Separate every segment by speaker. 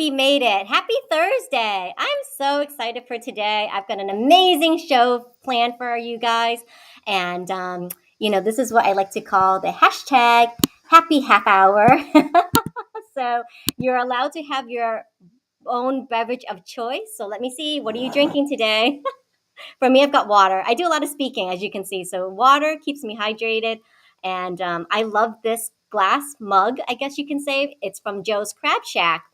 Speaker 1: we made it. Happy Thursday. I'm so excited for today. I've got an amazing show planned for you guys. And, this is what I like to call the hashtag happy half hour. So you're allowed to have your own beverage of choice. So let me see. What are you drinking today? For me, I've got water. I do a lot of speaking, as you can see. So water keeps me hydrated. And I love this glass mug, I guess you can say. It's from Joe's Crab Shack.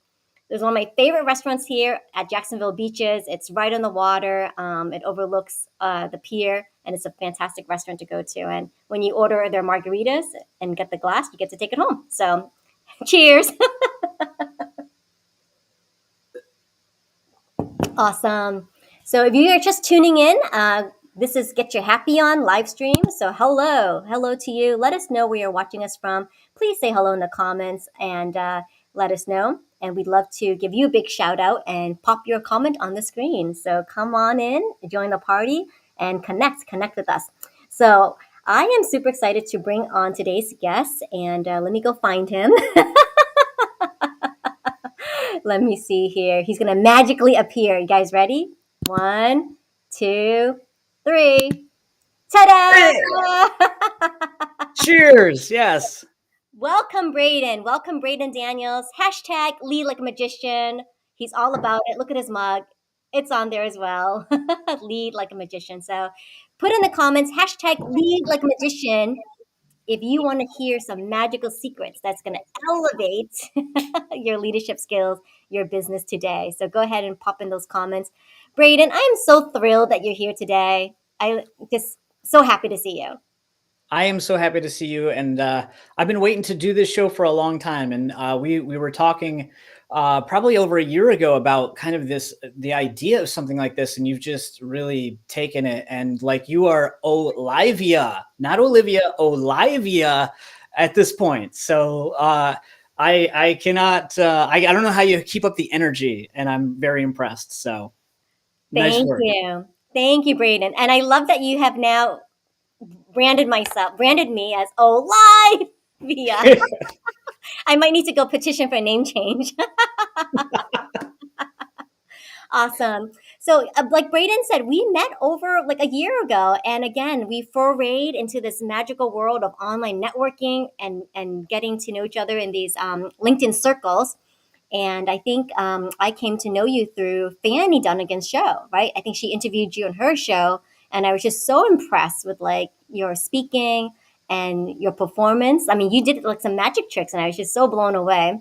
Speaker 1: There's one of my favorite restaurants here at Jacksonville Beaches. It's right on the water. It overlooks the pier, and it's a fantastic restaurant to go to. And when you order their margaritas and get the glass, you get to take it home. So cheers. Awesome. So if you are just tuning in, this is Get Your Happy On live stream. So hello to you. Let us know where you're watching us from. Please say hello in the comments and let us know. And we'd love to give you a big shout out and pop your comment on the screen. So come on in, join the party, and connect with us. So I am super excited to bring on today's guest, and let me go find him. Let me see here. He's going to magically appear. You guys ready? 1, 2, 3. Ta-da!
Speaker 2: Cheers. Yes.
Speaker 1: Welcome, Braden. Welcome, Braden Daniels. Hashtag lead like a magician. He's all about it. Look at his mug. It's on there as well. Lead like a magician. So put in the comments, hashtag lead like a magician, if you want to hear some magical secrets that's going to elevate your leadership skills, your business today. So go ahead and pop in those comments. Braden, I am so thrilled that you're here today. I just so happy to see you.
Speaker 2: I am so happy to see you. And I've been waiting to do this show for a long time. And we were talking probably over a year ago about kind of the idea of something like this. And you've just really taken it. And like you are Olivia, not Olivia, Olivia at this point. So I cannot, I don't know how you keep up the energy. And I'm very impressed. So nice
Speaker 1: Thank
Speaker 2: work.
Speaker 1: you. Thank you, Braden. And I love that you have now branded me as Olivia. I might need to go petition for a name change. Awesome. So, like Braden said, we met over like a year ago, and again, we forayed into this magical world of online networking and getting to know each other in these LinkedIn circles. And I think I came to know you through Fanny Dunnigan's show, right? I think she interviewed you on her show, and I was just so impressed with like your speaking and your performance. I mean, you did like some magic tricks, and I was just so blown away.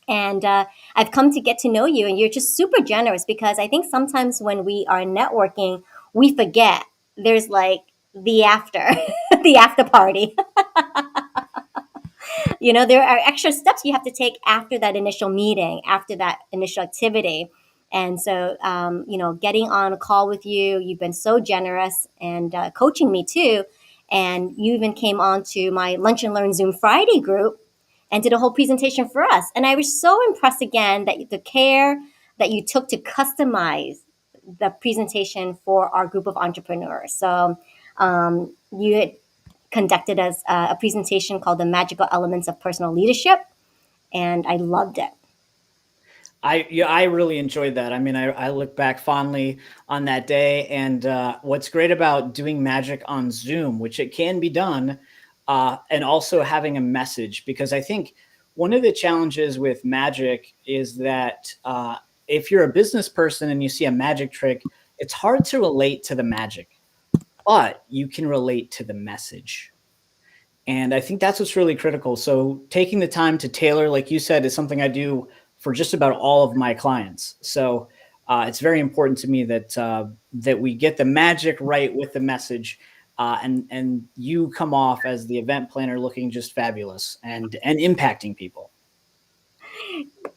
Speaker 1: And I've come to get to know you, and you're just super generous because I think sometimes when we are networking, we forget there's like the after, the after party. There are extra steps you have to take after that initial meeting, after that initial activity. And so, getting on a call with you, you've been so generous and coaching me too. And you even came on to my Lunch and Learn Zoom Friday group and did a whole presentation for us. And I was so impressed again that the care that you took to customize the presentation for our group of entrepreneurs. So you had conducted us a presentation called The Magical Elements of Personal Leadership, and I loved it.
Speaker 2: I really enjoyed that. I mean, I look back fondly on that day, and what's great about doing magic on Zoom, which it can be done, and also having a message, because I think one of the challenges with magic is that if you're a business person and you see a magic trick, it's hard to relate to the magic, but you can relate to the message. And I think that's what's really critical. So taking the time to tailor, like you said, is something I do for just about all of my clients. So it's very important to me that we get the magic right with the message, and you come off as the event planner looking just fabulous and impacting people.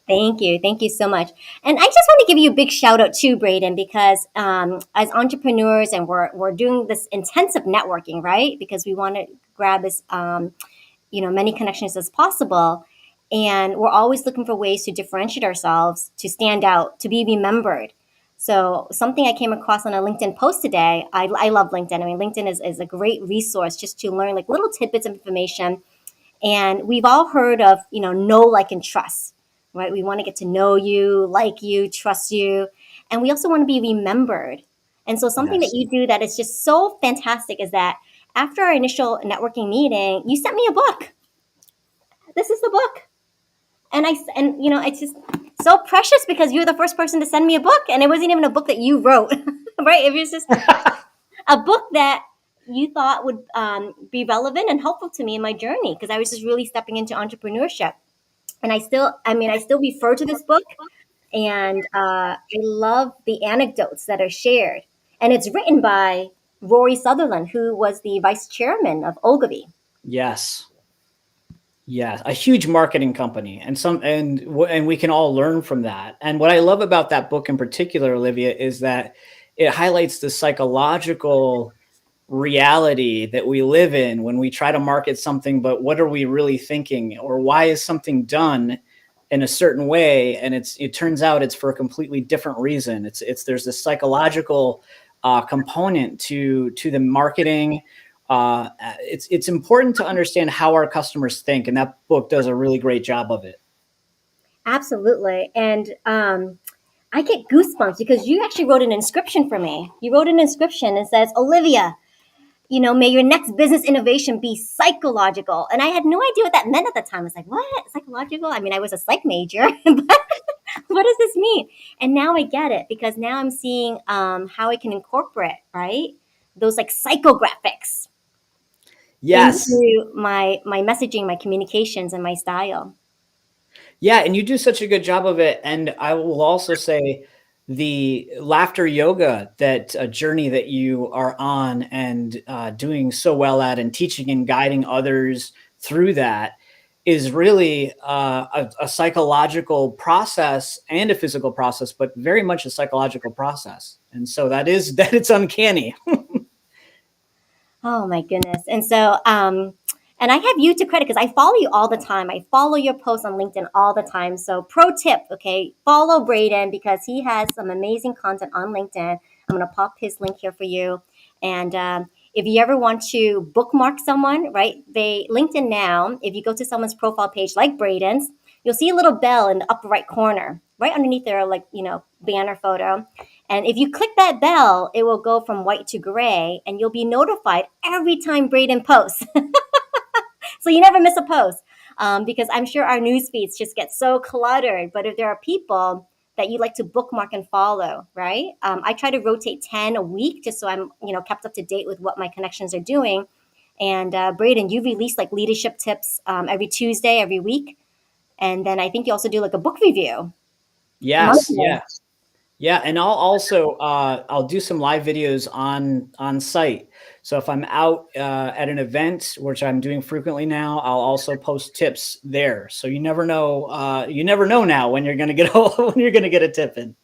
Speaker 1: Thank you so much. And I just want to give you a big shout out too, Braden, because as entrepreneurs, and we're doing this intensive networking, right? Because we want to grab as many connections as possible. And we're always looking for ways to differentiate ourselves, to stand out, to be remembered. So something I came across on a LinkedIn post today, I love LinkedIn. I mean, LinkedIn is a great resource just to learn like little tidbits of information. And we've all heard of, know, like, and trust. right? We want to get to know you, like you, trust you, and we also want to be remembered. And so something that
Speaker 2: Yes.
Speaker 1: you do that is just so fantastic is that after our initial networking meeting, you sent me a book. This is the book. And it's just so precious because you're the first person to send me a book, and it wasn't even a book that you wrote, right? It was just a book that you thought would be relevant and helpful to me in my journey because I was just really stepping into entrepreneurship. And I still refer to this book, and I love the anecdotes that are shared. And it's written by Rory Sutherland, who was the vice chairman of Ogilvy.
Speaker 2: Yes. Yes, a huge marketing company, and we can all learn from that. And what I love about that book in particular, Olivia, is that it highlights the psychological reality that we live in when we try to market something, but what are we really thinking, or why is something done in a certain way, and it turns out it's for a completely different reason. It's there's this psychological component to the marketing. It's important to understand how our customers think, and that book does a really great job of it.
Speaker 1: Absolutely. And I get goosebumps because you actually wrote an inscription for me. You wrote an inscription and says, Olivia, may your next business innovation be psychological. And I had no idea what that meant at the time. I was like, what? Psychological? I mean, I was a psych major, but what does this mean? And now I get it because now I'm seeing how I can incorporate, right? Those like psychographics
Speaker 2: Yes.
Speaker 1: into my messaging, my communications, and my style.
Speaker 2: Yeah, and you do such a good job of it. And I will also say the laughter yoga, that journey that you are on and doing so well at, and teaching and guiding others through that, is really a psychological process and a physical process, but very much a psychological process. And so that is that it's uncanny.
Speaker 1: Oh my goodness. And I have you to credit because I follow you all the time. I follow your posts on LinkedIn all the time. So pro tip, okay, follow Braden because he has some amazing content on LinkedIn. I'm going to pop his link here for you. And if you ever want to bookmark someone, right, LinkedIn now, if you go to someone's profile page like Braden's, you'll see a little bell in the upper right corner, right underneath their banner photo. And if you click that bell, it will go from white to gray, and you'll be notified every time Braden posts. So you never miss a post because I'm sure our news feeds just get so cluttered. But if there are people that you like to bookmark and follow, right? I try to rotate 10 a week just so I'm, kept up to date with what my connections are doing. And Braden, you release like leadership tips every Tuesday, every week. And then I think you also do like a book review
Speaker 2: Yes,
Speaker 1: monthly.
Speaker 2: yeah. Yeah, and I'll do some live videos on site. So if I'm out at an event, which I'm doing frequently now, I'll also post tips there. So you never know. You never know now when you're gonna get when you're gonna get a tip in.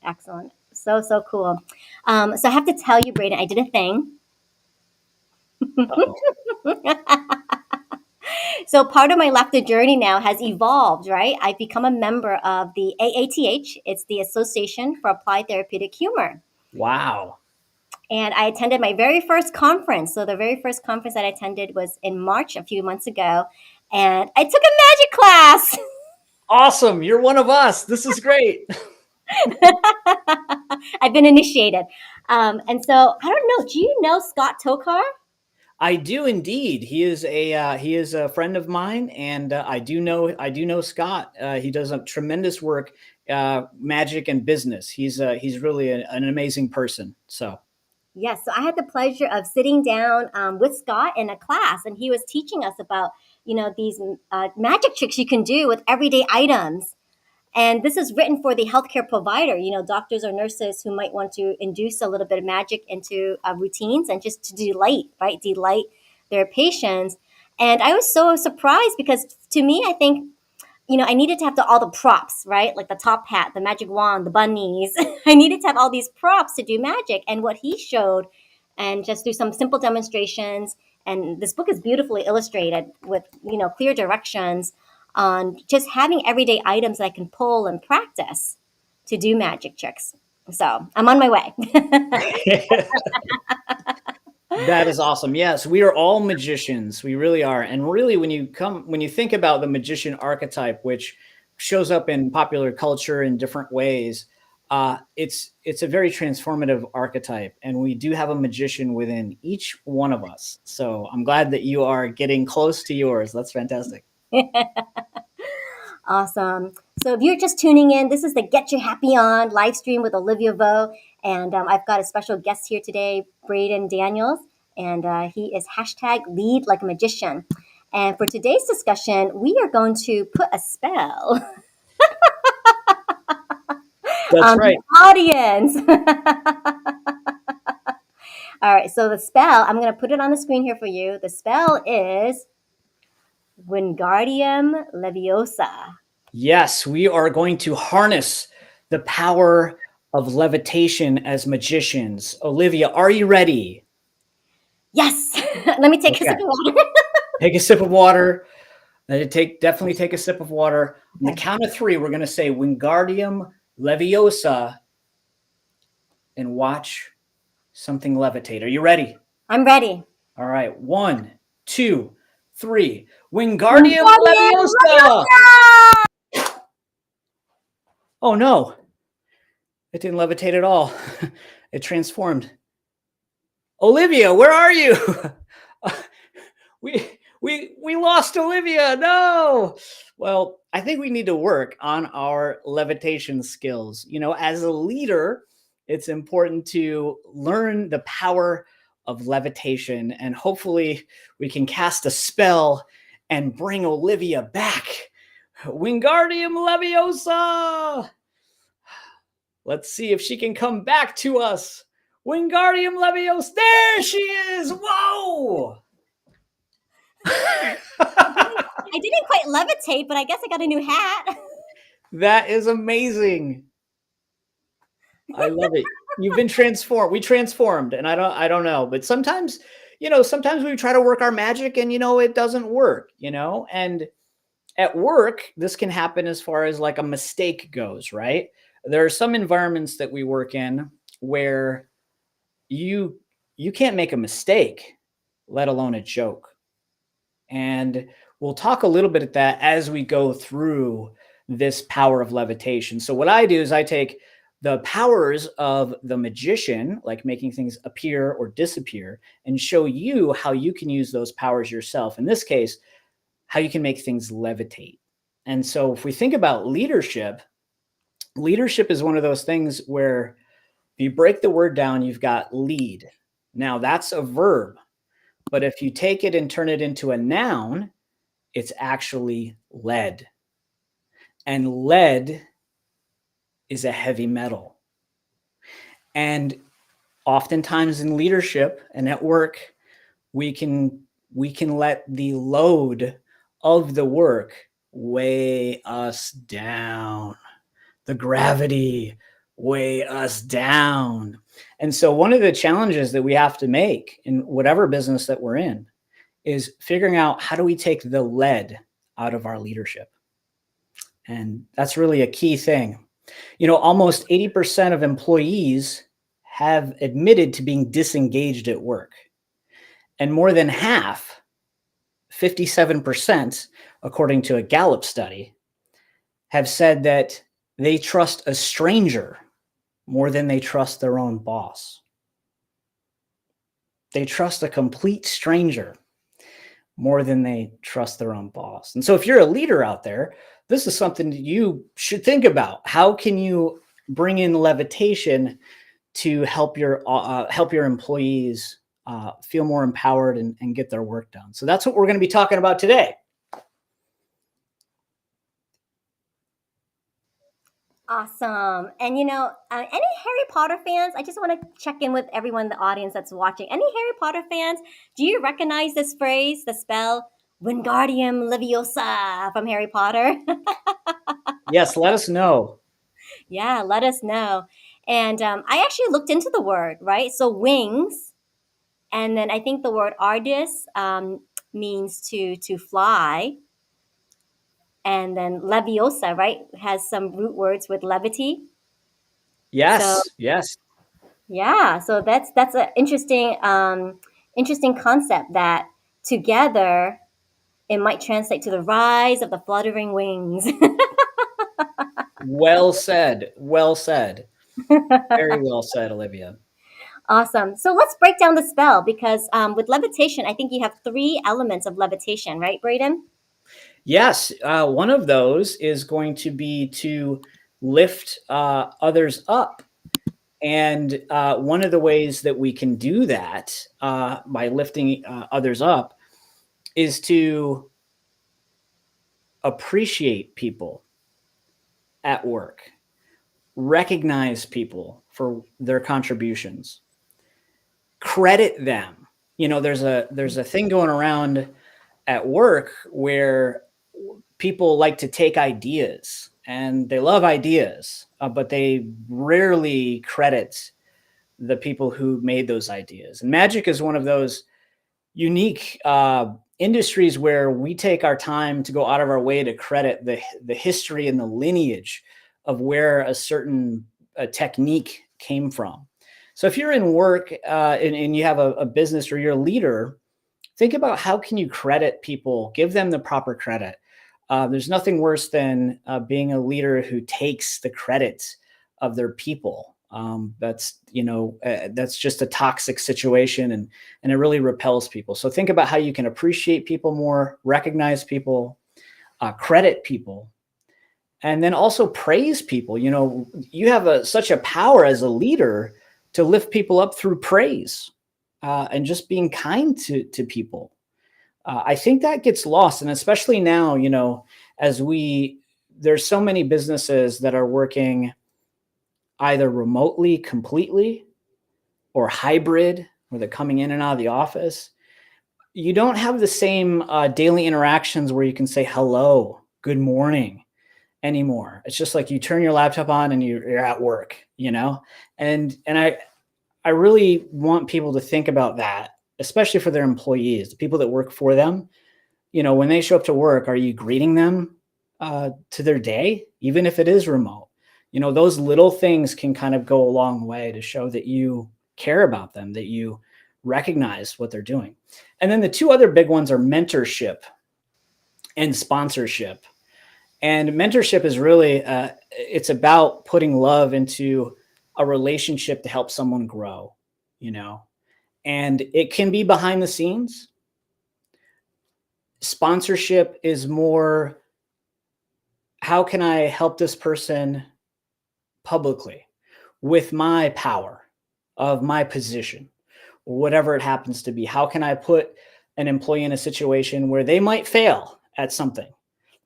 Speaker 1: Excellent. So, so cool. So I have to tell you, Braden, I did a thing.
Speaker 2: Uh-oh.
Speaker 1: So part of my laughter journey now has evolved, right? I've become a member of the AATH. It's the Association for Applied Therapeutic Humor.
Speaker 2: Wow.
Speaker 1: And I attended my very first conference. So the very first conference that I attended was in March a few months ago. And I took a magic class.
Speaker 2: Awesome. You're one of us. This is great.
Speaker 1: I've been initiated. And so I don't know. Do you know Scott Tokar?
Speaker 2: I do indeed. He is a friend of mine, and I do know Scott. He does a tremendous work, magic and business. He's really an amazing person. So
Speaker 1: Yes, so I had the pleasure of sitting down with Scott in a class, and he was teaching us about these magic tricks you can do with everyday items. And this is written for the healthcare provider, doctors or nurses who might want to induce a little bit of magic into routines and just to delight, right, delight their patients. And I was so surprised because to me, I think I needed to have all the props, right? Like the top hat, the magic wand, the bunnies. I needed to have all these props to do magic. And what he showed, and just do some simple demonstrations. And this book is beautifully illustrated with, clear directions on just having everyday items that I can pull and practice to do magic tricks. So I'm on my way.
Speaker 2: that is awesome. Yes, we are all magicians. We really are. And really, when you think about the magician archetype, which shows up in popular culture in different ways. It's a very transformative archetype, and we do have a magician within each one of us. So I'm glad that you are getting close to yours. That's fantastic.
Speaker 1: Awesome. So if you're just tuning in, this is the Get Your Happy On live stream with Olivia B.O.B. And I've got a special guest here today, Braden Daniels. And he is hashtag lead like a magician. And for today's discussion, we are going to put a spell
Speaker 2: That's
Speaker 1: on the
Speaker 2: right.
Speaker 1: audience. All right, so the spell, I'm going to put it on the screen here for you. The spell is Wingardium Leviosa.
Speaker 2: Yes, we are going to harness the power of levitation as magicians. Olivia, are you ready?
Speaker 1: Yes. Let me take a
Speaker 2: Okay.
Speaker 1: sip of water.
Speaker 2: Take a sip of water. Definitely take a sip of water. On the
Speaker 1: Okay.
Speaker 2: count of three, we're going to say Wingardium Leviosa and watch something levitate. Are you ready?
Speaker 1: I'm ready.
Speaker 2: All right. 1, 2, 3. Wingardium
Speaker 1: Wingardium
Speaker 2: Leviosa.
Speaker 1: Leviosa!
Speaker 2: Oh no, it didn't levitate at all. It transformed. Olivia, where are you? we lost Olivia. No. Well, I think we need to work on our levitation skills. You know, as a leader, it's important to learn the power of levitation, and hopefully we can cast a spell and bring Olivia back. Wingardium Leviosa. Let's see if she can come back to us. Wingardium Leviosa. There she is. Whoa.
Speaker 1: I didn't quite levitate, but I guess I got a new hat.
Speaker 2: That is amazing. I love it. You've been transformed. We transformed, and I don't know, but sometimes, sometimes we try to work our magic and it doesn't work, and at work, this can happen as far as like a mistake goes, right? There are some environments that we work in where you can't make a mistake, let alone a joke. And we'll talk a little bit at that as we go through this power of levitation. So what I do is I take the powers of the magician, like making things appear or disappear, and show you how you can use those powers yourself. In this case, how you can make things levitate. And so if we think about leadership, leadership is one of those things where if you break the word down, you've got lead. Now that's a verb, but if you take it and turn it into a noun, it's actually lead. And lead is a heavy metal. And oftentimes in leadership and at work, we can let the load of the work weigh us down. The gravity weigh us down. And so one of the challenges that we have to make in whatever business that we're in is figuring out how do we take the lead out of our leadership. And that's really a key thing. Almost 80% of employees have admitted to being disengaged at work. And more than half, 57%, according to a Gallup study, have said that they trust a stranger more than they trust their own boss. They trust a complete stranger more than they trust their own boss. And so if you're a leader out there, this is something that you should think about. How can you bring in levitation to help your employees feel more empowered and get their work done? So that's what we're going to be talking about today.
Speaker 1: Awesome. And any Harry Potter fans, I just want to check in with everyone in the audience that's watching. Any Harry Potter fans, do you recognize this phrase, the spell Wingardium Leviosa from Harry Potter?
Speaker 2: Yes, let us know.
Speaker 1: Yeah, let us know. And I actually looked into the word, right? So wings, and then I think the word ardis means to fly, and then leviosa, right, has some root words with levity. So
Speaker 2: Yes, yes.
Speaker 1: yeah, so that's an interesting concept that together it might translate to the rise of the fluttering wings.
Speaker 2: Well said. Well said. Very well said, Olivia.
Speaker 1: Awesome. So let's break down the spell because with levitation, I think you have three elements of levitation, right, Braden?
Speaker 2: Yes, one of those is going to be to lift others up. And one of the ways that we can do that by lifting others up is to appreciate people at work, recognize people for their contributions, credit them. You know, there's a thing going around at work where people like to take ideas and they love ideas, but they rarely credit the people who made those ideas. And magic is one of those unique industries where we take our time to go out of our way to credit the history and the lineage of where a certain technique came from. So if you're in work and you have a business or you're a leader, think about how can you credit people, give them the proper credit. There's nothing worse than being a leader who takes the credit of their people. That's just a toxic situation, and it really repels people. So think about how you can appreciate people more, recognize people, credit people, and then also praise people. You know, you have such a power as a leader to lift people up through praise and just being kind to people. I think that gets lost, and especially now, you know, as there's so many businesses that are working either remotely completely or hybrid, where they're coming in and out of the office. You don't have the same daily interactions where you can say hello, good morning anymore. It's just like you turn your laptop on and you're at work, you know. And I really want people to think about that, especially for their employees, the people that work for them. You know, when they show up to work, are you greeting them to their day, even if it is remote? You know, those little things can kind of go a long way to show that you care about them, that you recognize what they're doing. And then the two other big ones are mentorship and sponsorship. And mentorship is really, it's about putting love into a relationship to help someone grow, you know, and it can be behind the scenes. Sponsorship is more, how can I help this person publicly with my power of my position or whatever it happens to be? How can I put an employee in a situation where they might fail at something,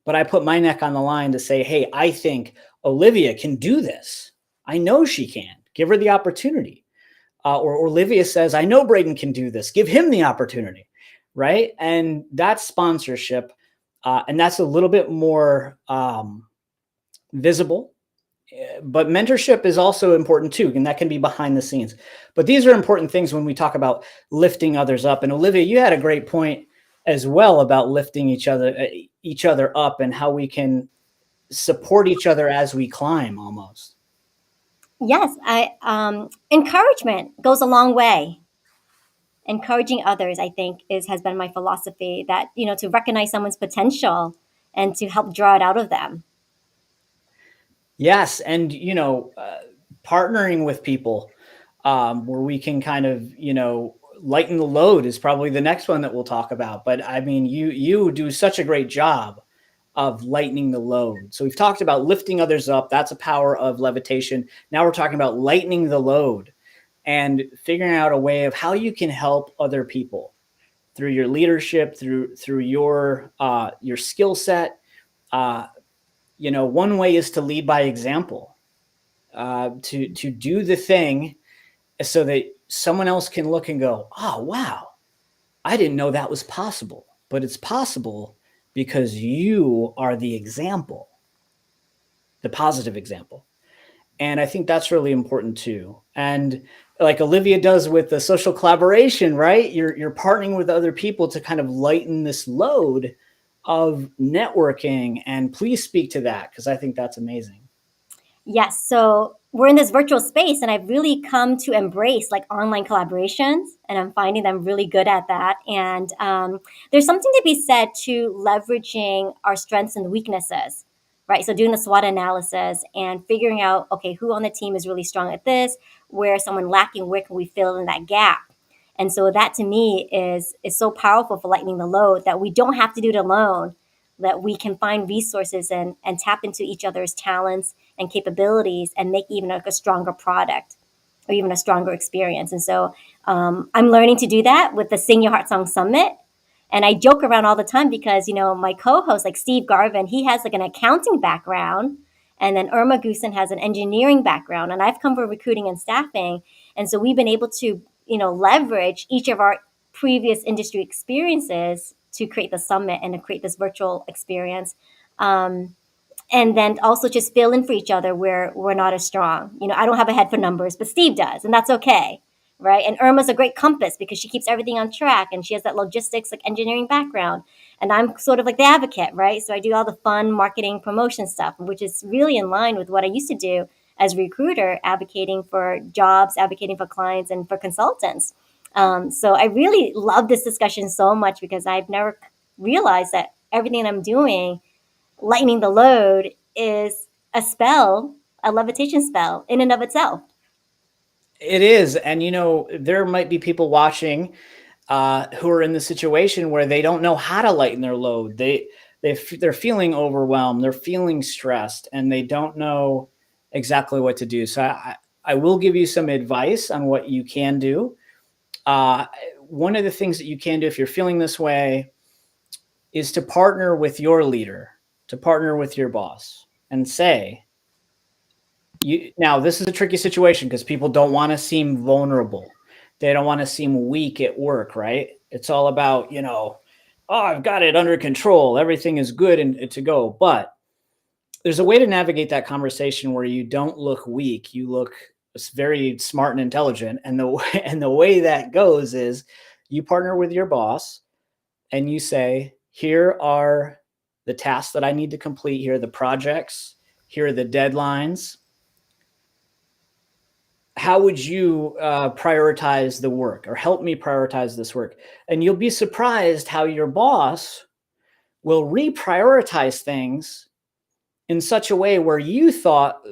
Speaker 2: but I put my neck on the line to say, hey, I think Olivia can do this. I know she can. Give her the opportunity. Or Olivia says, I know Braden can do this. Give him the opportunity. Right. And that's sponsorship. And that's a little bit more visible. But mentorship is also important too, and that can be behind the scenes. But these are important things when we talk about lifting others up. And Olivia, you had a great point as well about lifting each other up and how we can support each other as we climb almost.
Speaker 1: Yes, I encouragement goes a long way. Encouraging others, I think, is has been my philosophy that, you know, to recognize someone's potential and to help draw it out of them.
Speaker 2: Yes, and you know, partnering with people where we can kind of, you know, lighten the load is probably the next one that we'll talk about. But I mean, you do such a great job of lightening the load. So we've talked about lifting others up. That's a power of levitation. Now we're talking about lightening the load and figuring out a way of how you can help other people through your leadership, through your skill set. Uh, you know, one way is to lead by example, to do the thing so that someone else can look and go, oh wow, I didn't know that was possible, but it's possible because you are the example, the positive example. And I think that's really important too. And like Olivia does with the social collaboration, right? You're partnering with other people to kind of lighten this load of networking. And please speak to that because I think that's amazing.
Speaker 1: Yes, so we're in this virtual space, and I've really come to embrace like online collaborations, and I'm finding them really good at that. And there's something to be said to leveraging our strengths and weaknesses. right? So doing the SWOT analysis and figuring out, okay, who on the team is really strong at this, where is someone lacking, where can we fill in that gap? And so that to me is so powerful for lightening the load, that we don't have to do it alone, that we can find resources and tap into each other's talents and capabilities and make even like a stronger product or even a stronger experience. And so I'm learning to do that with the Sing Your Heart Song Summit. And I joke around all the time because, my co-host, like Steve Garvin, he has like an accounting background. And then Irma Goosen has an engineering background. And I've come from recruiting and staffing. And so we've been able to, leverage each of our previous industry experiences to create the summit and to create this virtual experience. And then also just fill in for each other where we're not as strong. I don't have a head for numbers, but Steve does, and that's okay, right? And Irma's a great compass because she keeps everything on track, and she has that logistics, like engineering background. And I'm sort of like the advocate, right? So I do all the fun marketing promotion stuff, which is really in line with what I used to do as a recruiter, advocating for jobs, advocating for clients, and for consultants. So I really love this discussion so much because I've never realized that everything I'm doing, lightening the load, is a spell, a levitation spell in and of itself.
Speaker 2: It is. And, there might be people watching who are in the situation where they don't know how to lighten their load. They're feeling overwhelmed. They're feeling stressed, and they don't know exactly what to do. So I will give you some advice on what you can do. One of the things that you can do if you're feeling this way is to partner with your leader, to partner with your boss, and say, now this is a tricky situation because people don't want to seem vulnerable. They don't want to seem weak at work, right? It's all about, oh, I've got it under control. Everything is good and to go. But there's a way to navigate that conversation where you don't look weak. You look very smart and intelligent. And the way that goes is you partner with your boss and you say, here are the tasks that I need to complete. Here are the projects. Here are the deadlines. How would you prioritize the work, or help me prioritize this work? And you'll be surprised how your boss will reprioritize things in such a way where you thought,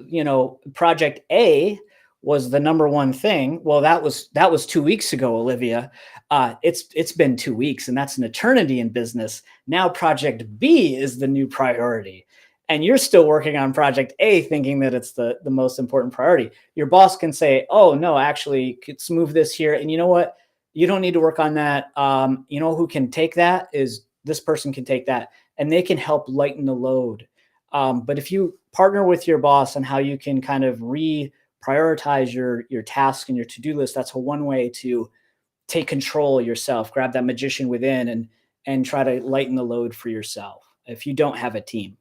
Speaker 2: project A was the number one thing. Well, that was 2 weeks ago, Olivia. It's been 2 weeks, and that's an eternity in business. Now project B is the new priority. And you're still working on project A thinking that it's the most important priority. Your boss can say, oh, no, actually, let's move this here. And you know what? You don't need to work on that. Who can take that is this person can take that, and they can help lighten the load. But if you partner with your boss on how you can kind of prioritize your tasks and your to-do list, that's one way to take control yourself, grab that magician within, and try to lighten the load for yourself if you don't have a team.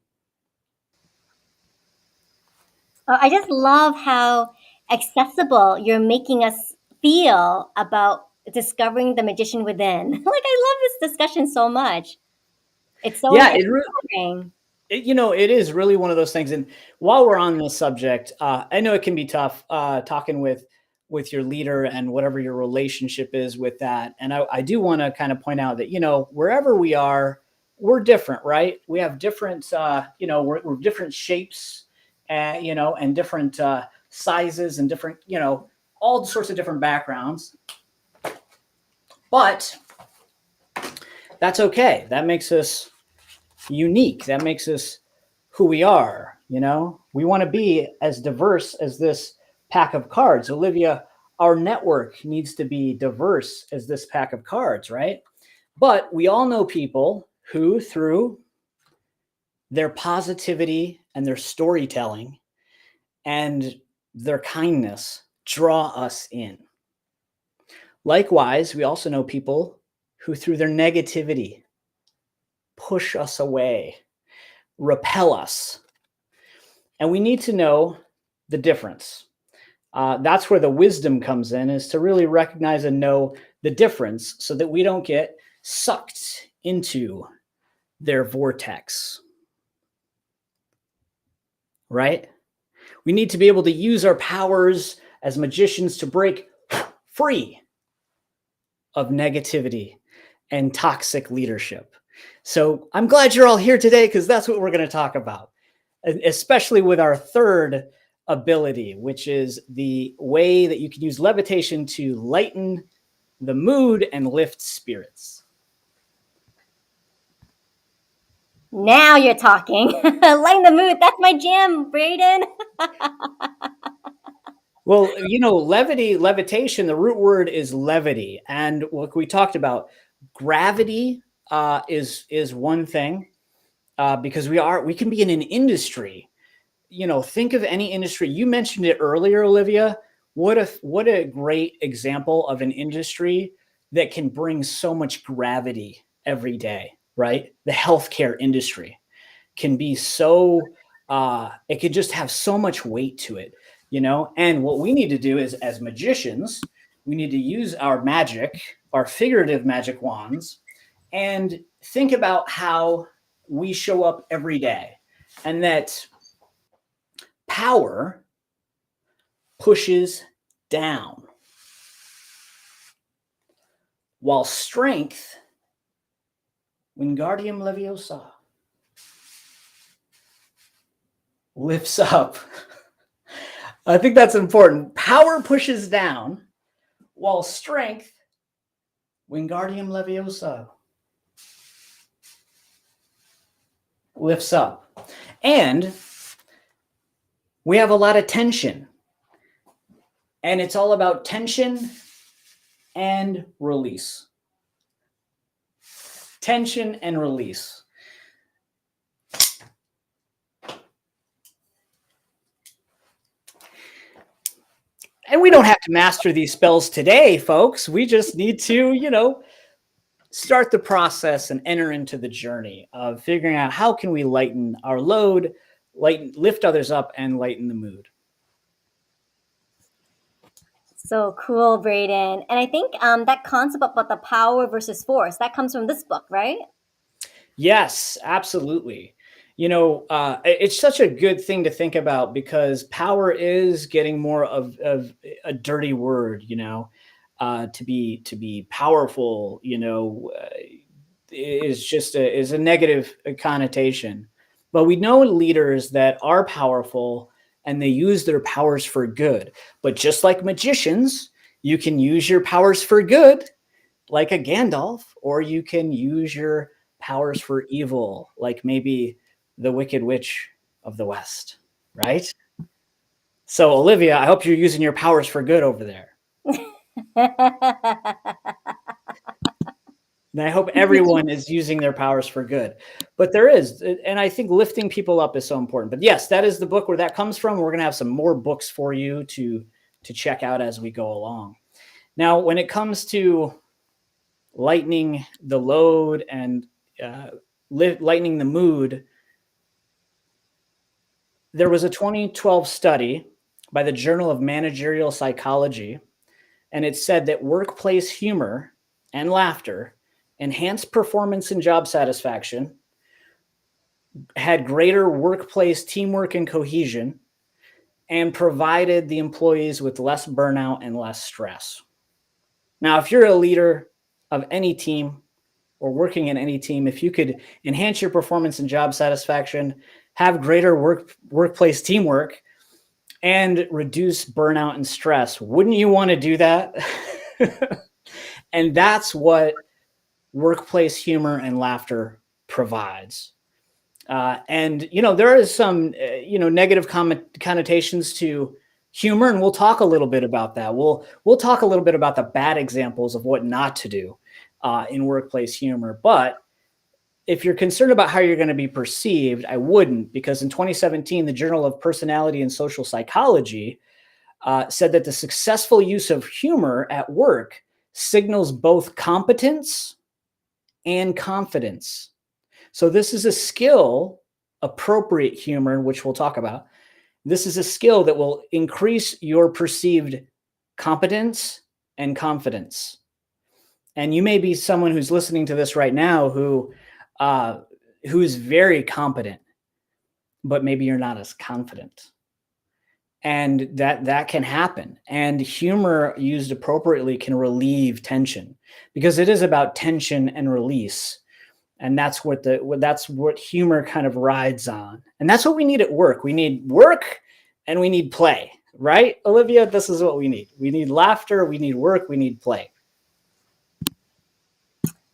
Speaker 1: I just love how accessible you're making us feel about discovering the magician within. Like, I love this discussion so much. It's so
Speaker 2: Yeah,
Speaker 1: empowering.
Speaker 2: it is really one of those things. And while we're on this subject, I know it can be tough talking with your leader and whatever your relationship is with that. And I do want to kind of point out that, wherever we are, we're different, right? We have different, we're different shapes, and different sizes and different, all sorts of different backgrounds. But that's okay. That makes us unique. That makes us who we are. We want to be as diverse as this pack of cards. Olivia, our network needs to be diverse as this pack of cards, right? But we all know people who, through their positivity and their storytelling and their kindness, draw us in. Likewise, we also know people who, through their negativity, push us away, repel us. And we need to know the difference. That's where the wisdom comes in, is to really recognize and know the difference so that we don't get sucked into their vortex. Right? We need to be able to use our powers as magicians to break free of negativity and toxic leadership. So I'm glad you're all here today, because that's what we're going to talk about. especially with our third ability, which is the way that you can use levitation to lighten the mood and lift spirits.
Speaker 1: Now you're talking. Lighten the mood. That's my jam, Braden.
Speaker 2: Well, levitation, the root word is levity. And what we talked about, gravity is one thing, because we can be in an industry. Think of any industry. You mentioned it earlier, Olivia. What a great example of an industry that can bring so much gravity every day, right? The healthcare industry can be so, it could just have so much weight to it, And what we need to do is, as magicians, we need to use our magic, our figurative magic wands, and think about how we show up every day, and that power pushes down, while strength, Wingardium Leviosa, lifts up. I think that's important. Power pushes down, while strength, Wingardium Leviosa, lifts up. And we have a lot of tension. And it's all about tension and release. Tension and release. And we don't have to master these spells today, folks. We just need to, start the process and enter into the journey of figuring out how can we lighten our load, lift others up, and lighten the mood.
Speaker 1: So cool, Braden. And I think that concept about the power versus force, that comes from this book, right?
Speaker 2: Yes, absolutely. It's such a good thing to think about, because power is getting more of a dirty word, to be powerful, is a negative connotation. But we know leaders that are powerful and they use their powers for good. But just like magicians, you can use your powers for good, like a Gandalf, or you can use your powers for evil, like maybe the Wicked Witch of the West, right? So, Olivia, I hope you're using your powers for good over there. And I hope everyone is using their powers for good. But there is, and I think lifting people up is so important. But yes, that is the book where that comes from. We're going to have some more books for you to check out as we go along. Now, when it comes to lightening the load and lightening the mood, there was a 2012 study by the Journal of Managerial Psychology, and it said that workplace humor and laughter enhanced performance and job satisfaction, had greater workplace teamwork and cohesion, and provided the employees with less burnout and less stress. Now, if you're a leader of any team or working in any team, if you could enhance your performance and job satisfaction, have greater workplace teamwork, and reduce burnout and stress, wouldn't you want to do that? And that's what workplace humor and laughter provides. And there is some negative connotations to humor, and we'll talk a little bit about that. We'll talk a little bit about the bad examples of what not to do in workplace humor. But if you're concerned about how you're going to be perceived, I wouldn't, because in 2017, the Journal of Personality and Social Psychology said that the successful use of humor at work signals both competence and confidence. So this is a skill, appropriate humor, which we'll talk about. This is a skill that will increase your perceived competence and confidence. And you may be someone who's listening to this right now who is very competent, but maybe you're not as confident. And that can happen. And humor used appropriately can relieve tension, because it is about tension and release. And that's what humor kind of rides on. And that's what we need at work. We need work and we need play, right? Olivia, this is what we need. We need laughter, we need work, we need play.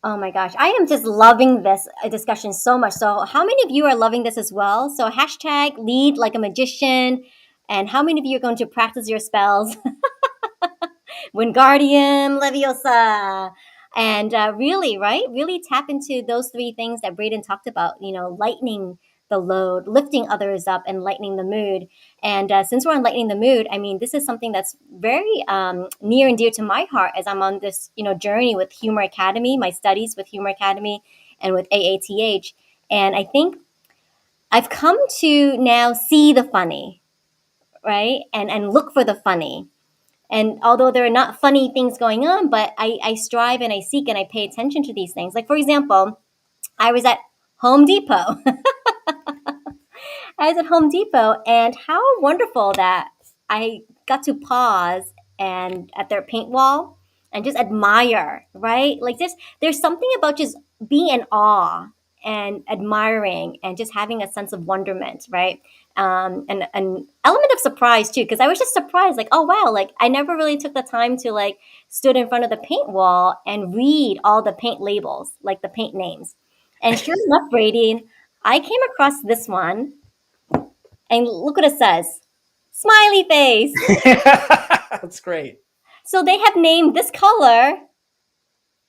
Speaker 1: Oh my gosh, I am just loving this discussion so much. So, how many of you are loving this as well? So, hashtag lead like a magician. And how many of you are going to practice your spells? Wingardium Leviosa. And really, right? Really tap into those three things that Braden talked about, lightening the load, lifting others up, and lightening the mood. And since we're on lightening the mood, I mean, this is something that's very near and dear to my heart as I'm on this, journey with Humor Academy, my studies with Humor Academy and with AATH. And I think I've come to now see the funny, right? And look for the funny. And although there are not funny things going on, but I strive and I seek and I pay attention to these things. Like, for example, I was at Home Depot. I was at Home Depot, and how wonderful that I got to pause and at their paint wall and just admire, right? Like, just there's something about just being in awe and admiring and just having a sense of wonderment, right? And an element of surprise too, because I was just surprised, like, oh wow, like I never really took the time to like stood in front of the paint wall and read all the paint labels, like the paint names. And sure enough, Brady, I came across this one and look what it says. Smiley face.
Speaker 2: That's great.
Speaker 1: So they have named this color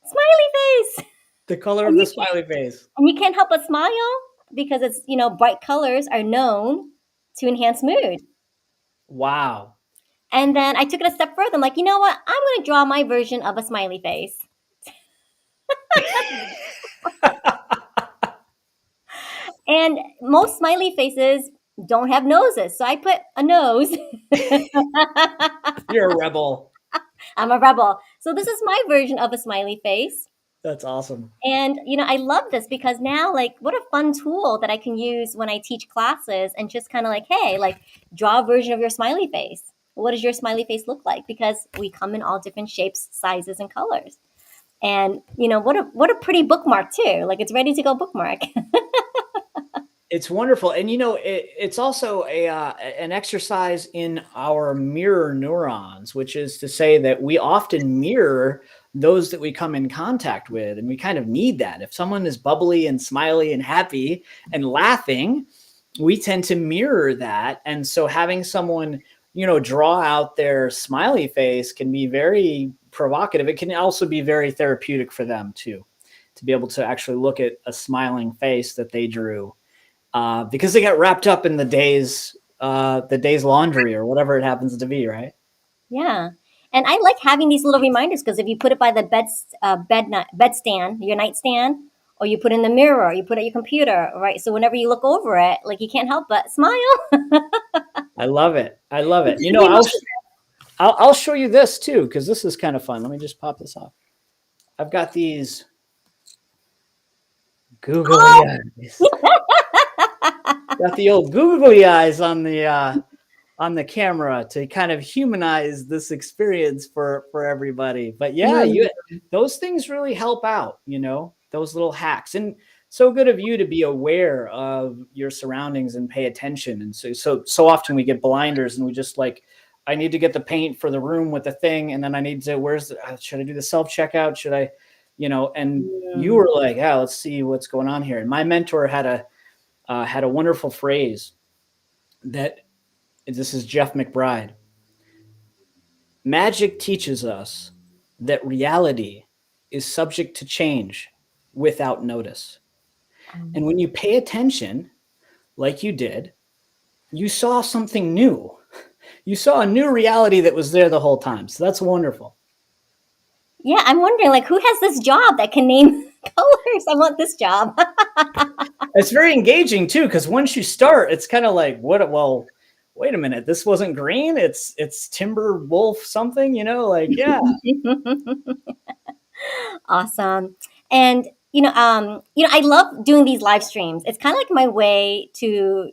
Speaker 1: Smiley face.
Speaker 2: The color of
Speaker 1: And
Speaker 2: the
Speaker 1: you can't,
Speaker 2: smiley face.
Speaker 1: and you can't help but smile because it's, bright colors are known to enhance mood.
Speaker 2: Wow.
Speaker 1: And then I took it a step further. I'm like, you know what? I'm going to draw my version of a smiley face. And most smiley faces don't have noses. So I put a nose.
Speaker 2: You're a rebel.
Speaker 1: I'm a rebel. So this is my version of a smiley face.
Speaker 2: That's awesome.
Speaker 1: And I love this because now, like, what a fun tool that I can use when I teach classes and just kind of like, hey, like, draw a version of your smiley face. What does your smiley face look like? Because we come in all different shapes, sizes, and colors. And what a pretty bookmark too. Like, it's ready to go bookmark.
Speaker 2: It's wonderful, and it's also an exercise in our mirror neurons, which is to say that we often mirror those that we come in contact with, and we kind of need that. If someone is bubbly and smiley and happy and laughing, we tend to mirror that, and so having someone draw out their smiley face can be very provocative. It can also be very therapeutic for them too, to be able to actually look at a smiling face that they drew. Because they got wrapped up in the day's laundry or whatever it happens to be, right?
Speaker 1: Yeah. And I like having these little reminders because if you put it by the bed stand, your nightstand, or you put it in the mirror, or you put it at your computer, right? So whenever you look over it, like you can't help but smile.
Speaker 2: I love it. I love it.
Speaker 1: It can be
Speaker 2: I'll show you this too because this is kind of fun. Let me just pop this off. I've got these googly eyes. Got the old googly eyes on the camera to kind of humanize this experience for everybody. But yeah, those things really help out, those little hacks. And so good of you to be aware of your surroundings and pay attention. And so often we get blinders and we just like, I need to get the paint for the room with the thing, and then I need to should I do the self checkout? Should I, and you were like, yeah, let's see what's going on here. And my mentor had a wonderful phrase that this is Jeff McBride. Magic teaches us that reality is subject to change without notice. And when you pay attention, like you did, you saw something new. You saw a new reality that was there the whole time. So that's wonderful.
Speaker 1: Yeah, I'm wondering, like, who has this job that can name colors? I want this job.
Speaker 2: It's very engaging too, because once you start, it's kind of like, what? Well, wait a minute, this wasn't green. It's timber wolf something, like yeah.
Speaker 1: Awesome. And I love doing these live streams. It's kind of like my way to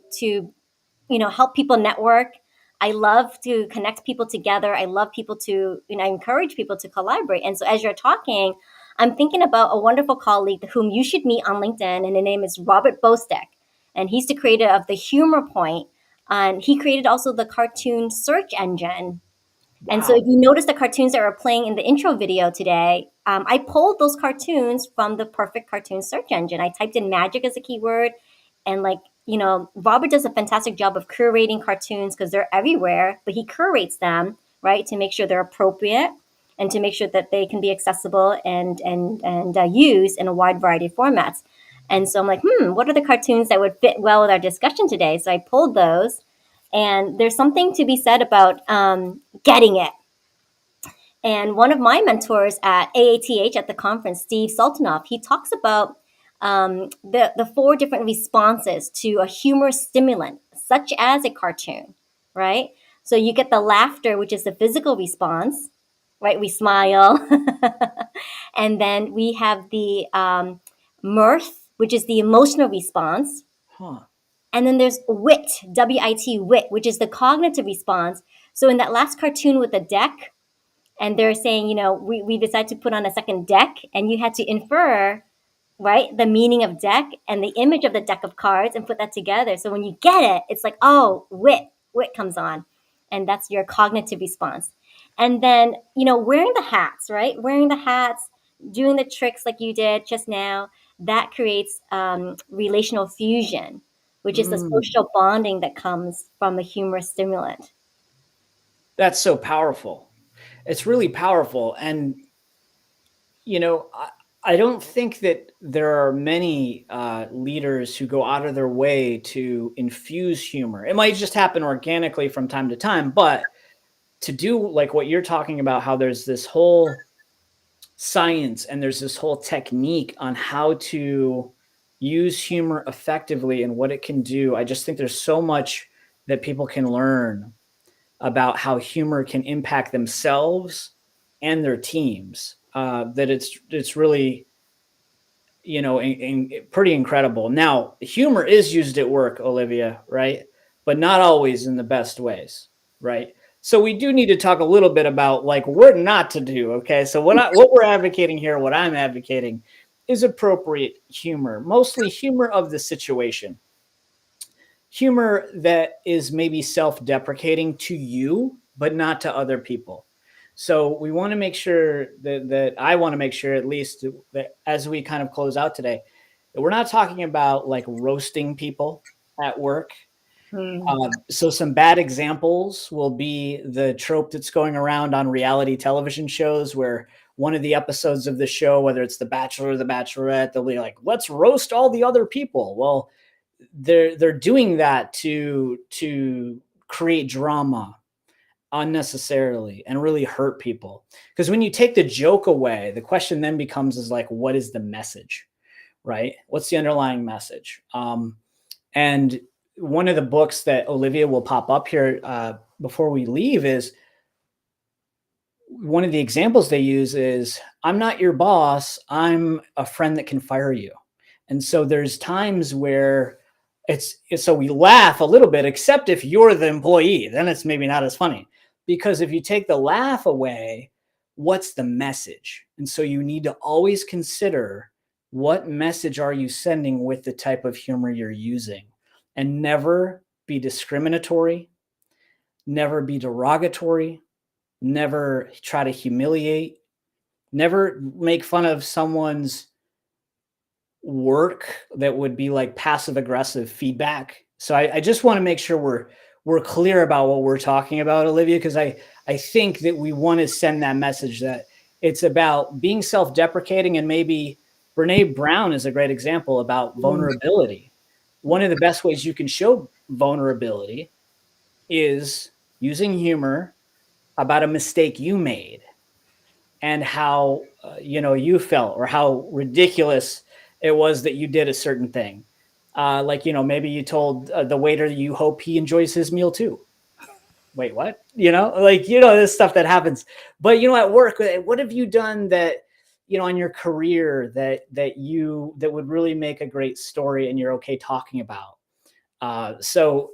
Speaker 1: help people network. I love to connect people together. I love people to, I encourage people to collaborate. And so as you're talking, I'm thinking about a wonderful colleague whom you should meet on LinkedIn, and his name is Robert Bostek, and he's the creator of the Humor Point, and he created also the cartoon search engine. And so, if
Speaker 2: Wow.
Speaker 1: you notice the cartoons that were playing in the intro video today, I pulled those cartoons from the perfect cartoon search engine. I typed in magic as a keyword, and Robert does a fantastic job of curating cartoons because they're everywhere, but he curates them right to make sure they're appropriate and to make sure that they can be accessible and used in a wide variety of formats. And so I'm like, what are the cartoons that would fit well with our discussion today? So I pulled those, and there's something to be said about getting it. And one of my mentors at AATH at the conference, Steve Sultanoff, he talks about the four different responses to a humorous stimulant, such as a cartoon, right? So you get the laughter, which is the physical response, right? We smile. And then we have the mirth, which is the emotional response.
Speaker 2: Huh.
Speaker 1: And then there's wit, W-I-T, wit, which is the cognitive response. So in that last cartoon with the deck, and they're saying, we decided to put on a second deck, and you had to infer, right, the meaning of deck and the image of the deck of cards and put that together. So when you get it, it's like, oh, wit comes on, and that's your cognitive response. And then, wearing the hats, right, wearing the hats, doing the tricks like you did just now, that creates relational fusion, which is the
Speaker 2: Mm.
Speaker 1: social bonding that comes from a humorous stimulant.
Speaker 2: That's so powerful. It's really powerful. And, I don't think that there are many leaders who go out of their way to infuse humor. It might just happen organically from time to time, but to do like what you're talking about, how there's this whole science and there's this whole technique on how to use humor effectively and what it can do. I just think there's so much that people can learn about how humor can impact themselves and their teams. That it's really pretty incredible. Now, humor is used at work, Olivia, right? But not always in the best ways, right? So we do need to talk a little bit about like what not to do. Okay, so what we're advocating here, what I'm advocating, is appropriate humor, mostly humor of the situation, humor that is maybe self-deprecating to you, but not to other people. So we want to make sure that I want to make sure at least that as we kind of close out today, that we're not talking about like roasting people at work.
Speaker 1: Hmm.
Speaker 2: So some bad examples will be the trope that's going around on reality television shows where one of the episodes of the show, whether it's The Bachelor or The Bachelorette, they'll be like, let's roast all the other people. Well, they're doing that to create drama unnecessarily and really hurt people, because when you take the joke away, the question then becomes is like, what is the message, right? What's the underlying message? And one of the books that Olivia will pop up here before we leave is one of the examples they use is, I'm not your boss, I'm a friend that can fire you. And so there's times where it's so we laugh a little bit, except if you're the employee, then it's maybe not as funny. Because if you take the laugh away, what's the message? And so you need to always consider, what message are you sending with the type of humor you're using? And never be discriminatory, never be derogatory, never try to humiliate, never make fun of someone's work that would be like passive aggressive feedback. So I just want to make sure we're clear about what we're talking about, Olivia, because I think that we want to send that message that it's about being self-deprecating. And maybe Brene Brown is a great example about vulnerability. One of the best ways you can show vulnerability is using humor about a mistake you made and how you felt, or how ridiculous it was that you did a certain thing. Like, maybe you told the waiter you hope he enjoys his meal too. Wait, what? Like, this stuff that happens. But at work, what have you done that in your career that would really make a great story and you're okay talking about? So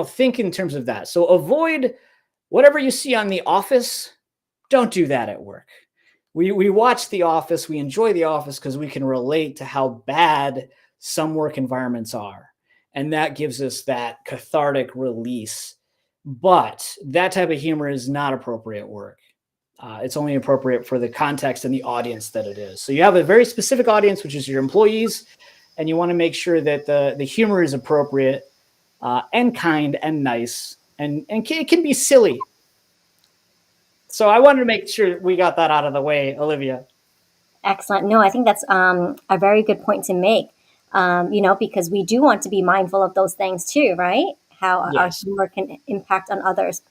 Speaker 2: think in terms of that. So avoid whatever you see on The Office. Don't do that at work. we watch The Office, we enjoy The Office because we can relate to how bad some work environments are, and that gives us that cathartic release. But that type of humor is not appropriate work. It's only appropriate for the context and the audience that it is. So you have a very specific audience, which is your employees, and you want to make sure that the humor is appropriate and kind and nice, and it can be silly. So I wanted to make sure we got that out of the way, Olivia.
Speaker 1: Excellent. No, I think that's a very good point to make. Because we do want to be mindful of those things too, right? How our
Speaker 2: Yes.
Speaker 1: humor can impact on others.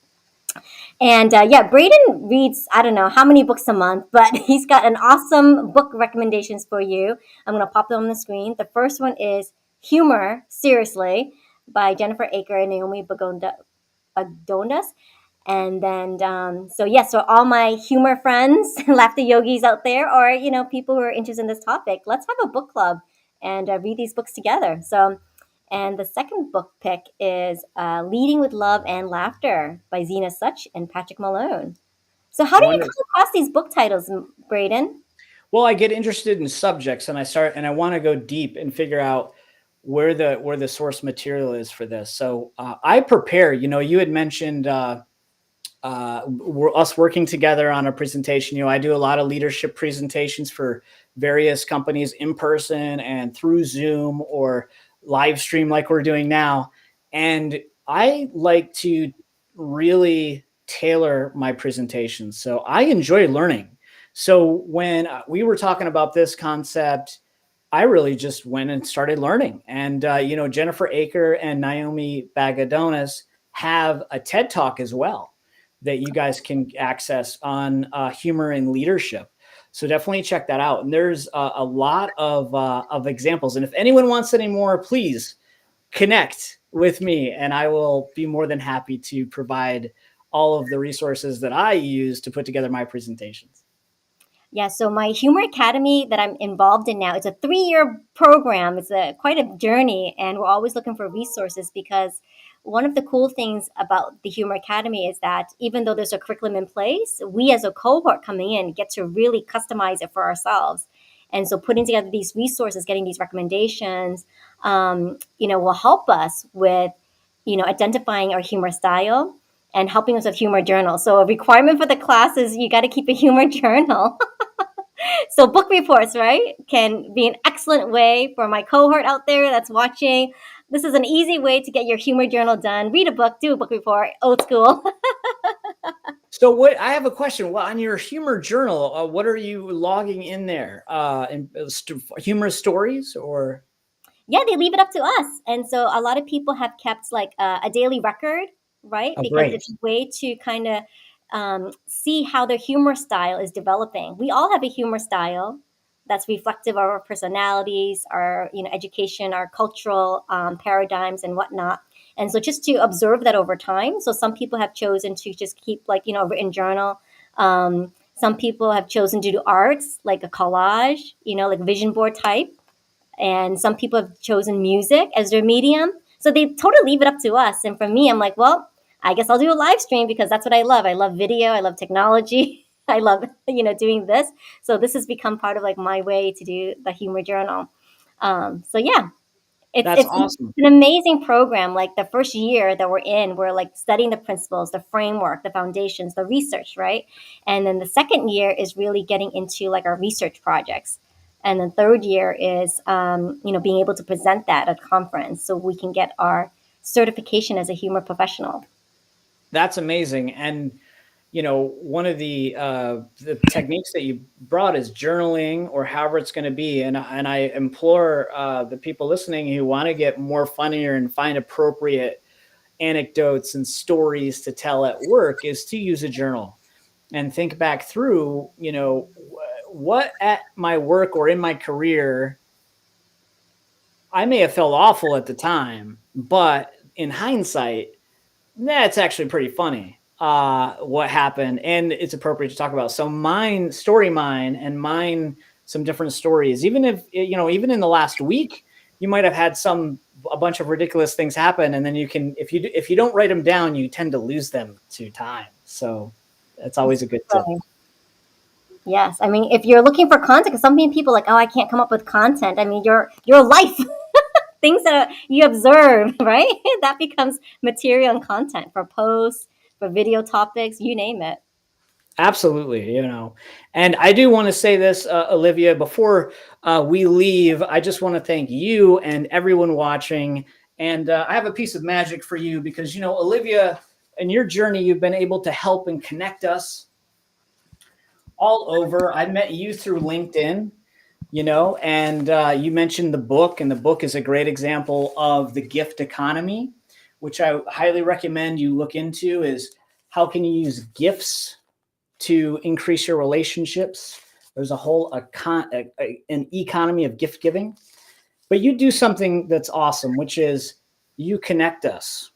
Speaker 1: And yeah, Braden reads, I don't know how many books a month, but he's got an awesome book recommendations for you. I'm going to pop them on the screen. The first one is Humor, Seriously, by Jennifer Aker and Naomi Bagdonas. And then, so yes, so all my humor friends, laughter yogis out there, or people who are interested in this topic, let's have a book club and read these books together. So, and the second book pick is Leading with Love and Laughter by Zena Such and Patrick Malone. So, how do you
Speaker 2: Wonderful.
Speaker 1: come across these book titles, Braden?
Speaker 2: Well, I get interested in subjects, and I want to go deep and figure out where the source material is for this. So I prepare. You had mentioned us working together on a presentation. I do a lot of leadership presentations for various companies in person and through Zoom or live stream like we're doing now. And I like to really tailor my presentations. So I enjoy learning. So when we were talking about this concept, I really just went and started learning. And, Jennifer Aker and Naomi Bagadonas have a TED Talk as well that you guys can access on humor and leadership. So definitely check that out. And there's a lot of examples. And if anyone wants any more, please connect with me, and I will be more than happy to provide all of the resources that I use to put together my presentations.
Speaker 1: Yeah, so my Humor Academy that I'm involved in now, it's a 3-year program. It's a quite a journey, and we're always looking for resources because one of the cool things about the Humor Academy is that even though there's a curriculum in place, we as a cohort coming in get to really customize it for ourselves. And so putting together these resources, getting these recommendations, will help us with, identifying our humor style and helping us with humor journal. So a requirement for the class is you got to keep a humor journal. So book reports, right, can be an excellent way for my cohort out there that's watching. This is an easy way to get your humor journal done. Read a book, do a book report, old school.
Speaker 2: So what I have a question. Well, on your humor journal, what are you logging in there? Humorous stories or?
Speaker 1: Yeah, they leave it up to us. And so a lot of people have kept like a daily record, right?
Speaker 2: Oh,
Speaker 1: Because
Speaker 2: great.
Speaker 1: it's a way to kind of see how their humor style is developing. We all have a humor style that's reflective of our personalities, our education, our cultural paradigms, and whatnot. And so just to observe that over time. So some people have chosen to just keep like a written journal. Some people have chosen to do arts like a collage, like vision board type, and some people have chosen music as their medium. So they totally leave it up to us. And for me, I'm like, well, I guess I'll do a live stream because that's what I love. I love video. I love technology. I love doing this. So this has become part of like my way to do the humor journal. So yeah, it's
Speaker 2: That's
Speaker 1: it's
Speaker 2: awesome.
Speaker 1: an amazing program. Like the first year that we're in, we're like studying the principles, the framework, the foundations, the research, right? And then the second year is really getting into like our research projects. And the third year is, being able to present that at a conference so we can get our certification as a humor professional.
Speaker 2: That's amazing. And one of the techniques that you brought is journaling, or however it's going to be. And I implore the people listening who want to get more funnier and find appropriate anecdotes and stories to tell at work is to use a journal and think back through, what at my work or in my career I may have felt awful at the time, but in hindsight, that's actually pretty funny. What happened, and it's appropriate to talk about. So mine, and mine some different stories. Even if even in the last week, you might have had a bunch of ridiculous things happen, and then you can, if you don't write them down, you tend to lose them to time. So that's always a good tip.
Speaker 1: Yes, I mean, if you're looking for content, because some people like, oh, I can't come up with content. I mean, your life, things that you observe, right? That becomes material and content for posts, for video topics, you name it.
Speaker 2: Absolutely, and I do want to say this, Olivia, before we leave. I just want to thank you and everyone watching. And I have a piece of magic for you because, Olivia, in your journey, you've been able to help and connect us all over. I met you through LinkedIn, and you mentioned the book, and the book is a great example of the gift economy, which I highly recommend you look into. Is how can you use gifts to increase your relationships? There's a whole an economy of gift giving, but you do something that's awesome, which is you connect us.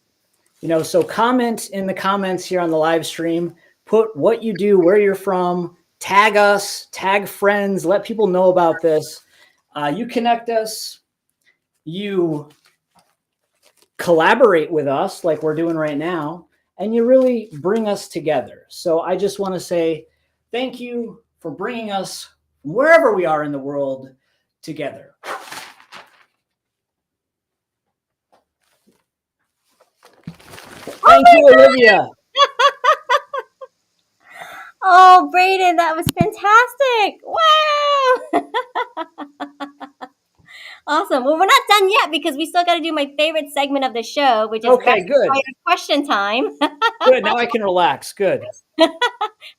Speaker 2: So comment in the comments here on the live stream, put what you do, where you're from, tag us, tag friends, let people know about this. You connect us, you collaborate with us like we're doing right now, and you really bring us together. So I just want to say thank you for bringing us wherever we are in the world together. Thank you, Olivia.
Speaker 1: Oh, Braden, that was fantastic. Wow. Awesome. Well, we're not done yet because we still got to do my favorite segment of the show, which is
Speaker 2: Okay,
Speaker 1: rapid
Speaker 2: good.
Speaker 1: fire question time.
Speaker 2: Good. Now I can relax. Good.
Speaker 1: Well,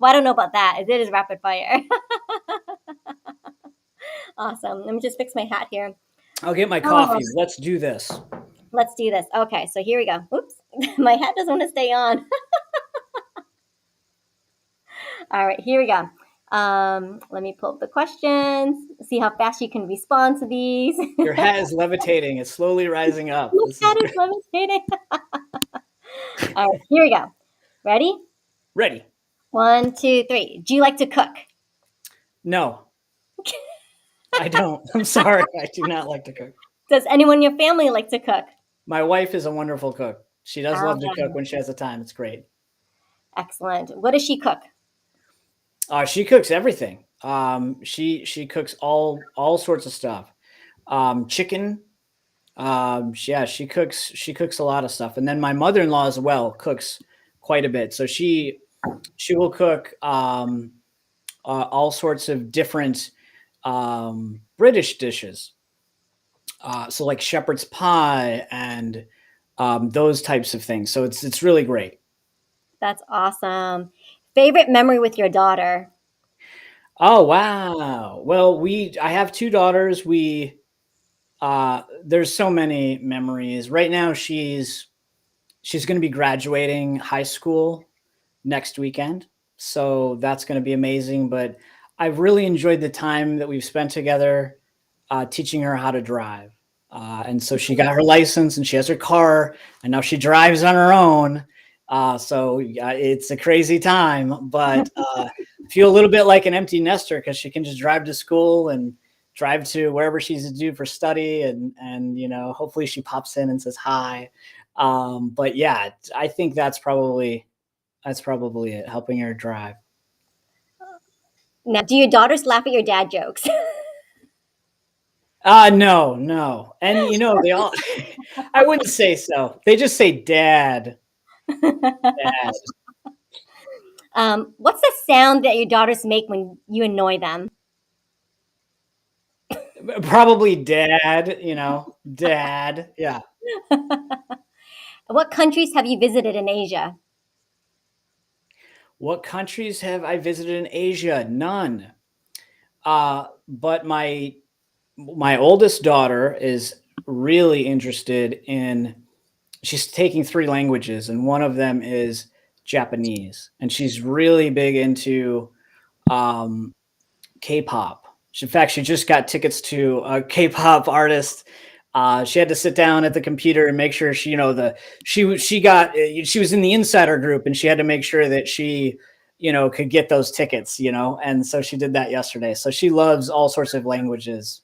Speaker 1: I don't know about that. It is rapid fire. Awesome. Let me just fix my hat here.
Speaker 2: I'll get my
Speaker 1: Oh,
Speaker 2: coffee. Let's do this.
Speaker 1: let's do this. Okay, so here we go. Oops, my hat doesn't want to stay on. All right, here we go. Let me pull up the questions, see how fast you can respond to these.
Speaker 2: Your hat is levitating. It's slowly rising up.
Speaker 1: My
Speaker 2: This is
Speaker 1: hat is
Speaker 2: great.
Speaker 1: levitating. All right, here we go. Ready?
Speaker 2: Ready.
Speaker 1: 1, 2, 3. Do you like to cook?
Speaker 2: No, I don't. I'm sorry. I do not like to cook.
Speaker 1: Does anyone in your family like to cook?
Speaker 2: My wife is a wonderful cook. She does love to cook
Speaker 1: Um,
Speaker 2: when she has the time. It's great.
Speaker 1: Excellent. What does she cook?
Speaker 2: She cooks everything. She cooks all sorts of stuff. Chicken. She cooks a lot of stuff. And then my mother-in-law as well cooks quite a bit. So she will cook all sorts of different British dishes. So like shepherd's pie and those types of things. So it's really great.
Speaker 1: That's awesome. Favorite memory with your daughter?
Speaker 2: Oh wow. Well, I have two daughters. There's so many memories. Right now she's going to be graduating high school next weekend. So that's going to be amazing, but I've really enjoyed the time that we've spent together teaching her how to drive. And so she got her license and she has her car and now she drives on her own. So it's a crazy time, but feel a little bit like an empty nester because she can just drive to school and drive to wherever she's due for study. And hopefully she pops in and says hi. But yeah, I think that's probably it, helping her drive.
Speaker 1: Now, do your daughters laugh at your dad jokes?
Speaker 2: No, no. And they all I wouldn't say so. They just say dad, dad.
Speaker 1: What's the sound that your daughters make when you annoy them?
Speaker 2: Probably dad, dad. Yeah.
Speaker 1: What countries have you visited in Asia?
Speaker 2: What countries have I visited in Asia? None. But my oldest daughter is really interested in she's taking three languages and one of them is Japanese and she's really big into um, K-pop. In fact, she just got tickets to a K-pop artist. She had to sit down at the computer and make sure she was in the insider group and she had to make sure that she could get those tickets, and so she did that yesterday. So she loves all sorts of languages,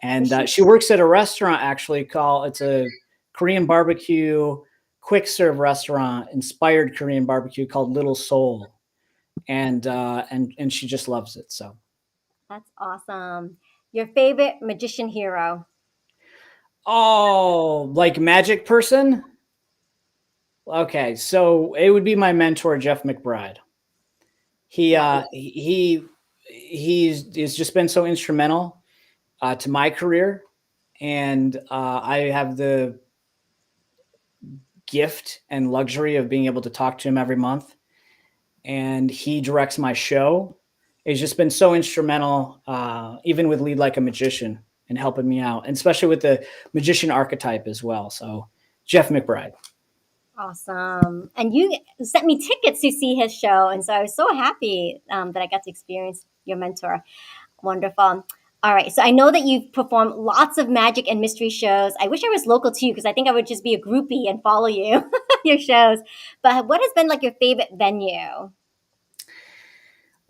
Speaker 1: Was
Speaker 2: and
Speaker 1: she
Speaker 2: she works at a restaurant actually called it's a Korean barbecue quick serve restaurant inspired Korean barbecue called Little Seoul, and she just loves it. So,
Speaker 1: That's awesome. Your favorite magician hero?
Speaker 2: oh, like magic person. Okay, so it would be my mentor Jeff McBride. He
Speaker 1: Nice.
Speaker 2: uh, he he's just been so instrumental to my career, and I have the gift and luxury of being able to talk to him every month, and he directs my show. He's just been so instrumental, even with Lead Like a Magician, and helping me out, and especially with the magician archetype as well. So, Jeff McBride.
Speaker 1: Awesome. And you sent me tickets to see his show. And so I was so happy that I got to experience your mentor. Wonderful. All right. So I know that you've performed lots of magic and mystery shows. I wish I was local to you because I think I would just be a groupie and follow you, your shows. But what has been like your favorite venue?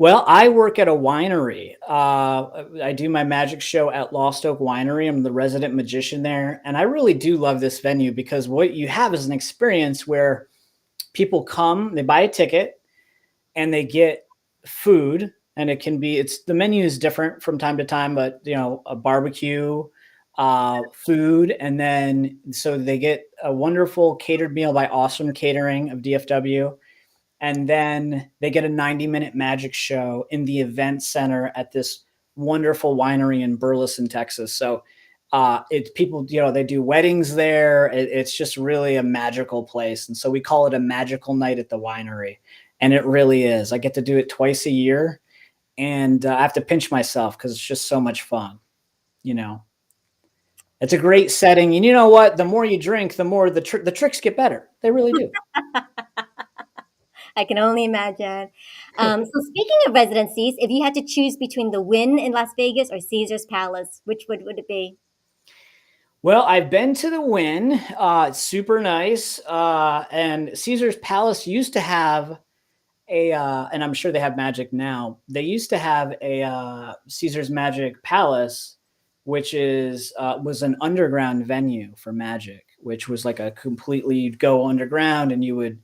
Speaker 2: Well, I work at a winery. I do my magic show at Lost Oak Winery. I'm the resident magician there. And I really do love this venue because what you have is an experience where people come, they buy a ticket, and they get food. And it can be, it's the menu is different from time to time, but a barbecue, food. And then so they get a wonderful catered meal by Awesome Catering of DFW, and then they get a 90-minute magic show in the event center at this wonderful winery in Burleson, Texas. So it's people, they do weddings there. It's just really a magical place. And so we call it a magical night at the winery. And it really is. I get to do it twice a year, and I have to pinch myself because it's just so much fun. You know, it's a great setting. And you know what? The more you drink, the more the tricks get better. They really do.
Speaker 1: I can only imagine. So speaking of residencies, if you had to choose between the Wynn in Las Vegas or Caesar's Palace, which would it be?
Speaker 2: Well, I've been to the Wynn. It's super nice. And Caesar's Palace used to have and I'm sure they have Magic now. They used to have a Caesar's Magic Palace, which was an underground venue for Magic, which was like a completely, you'd go underground and you would